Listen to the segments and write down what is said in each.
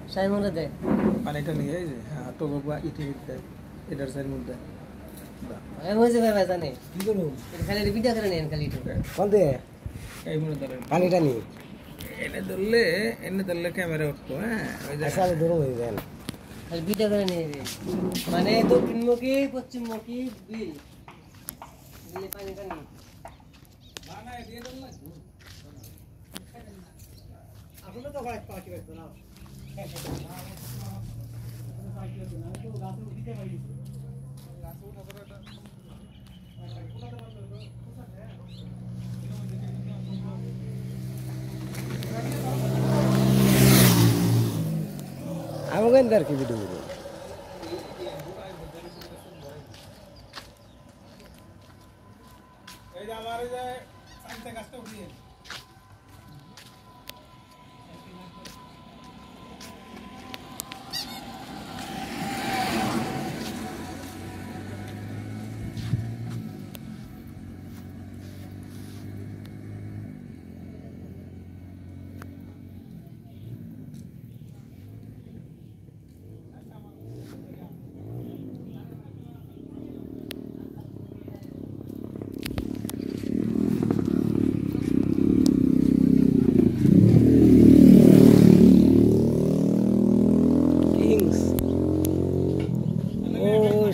সাইমনে দে পানিটা নিয়ে এই যে হ্যাঁ টগো ইটি দেয় এটার সাইড মধ্যে আমি বুঝতে পারবা জানে কি করব খালি ভিডিও করে নেন খালি তো কোন দে এই মনে ধরে পানিটা নি এনে ধরলে ক্যামেরা উঠতো হ্যাঁ ওই যে আসলে দূর হয়ে যায় খালি ভিডিও করে নেবে মানে দক্ষিণমুখী পশ্চিমমুখী বিল বিলে পানিটা নি না দিয়ে দেন না আসলে তো ভাই পাখি বেশ না আমাকে এন্দার কি ভিডিও করব এই যে আমার এই যে সাইডে গাছটা উঠিয়ে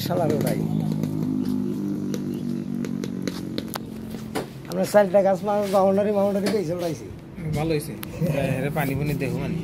শালার ভাই আমরা চারটা গাছ বাউন্ডারি পেয়েছি উড়াইছি ভালো হয়েছে পানি পানি দেখো মানে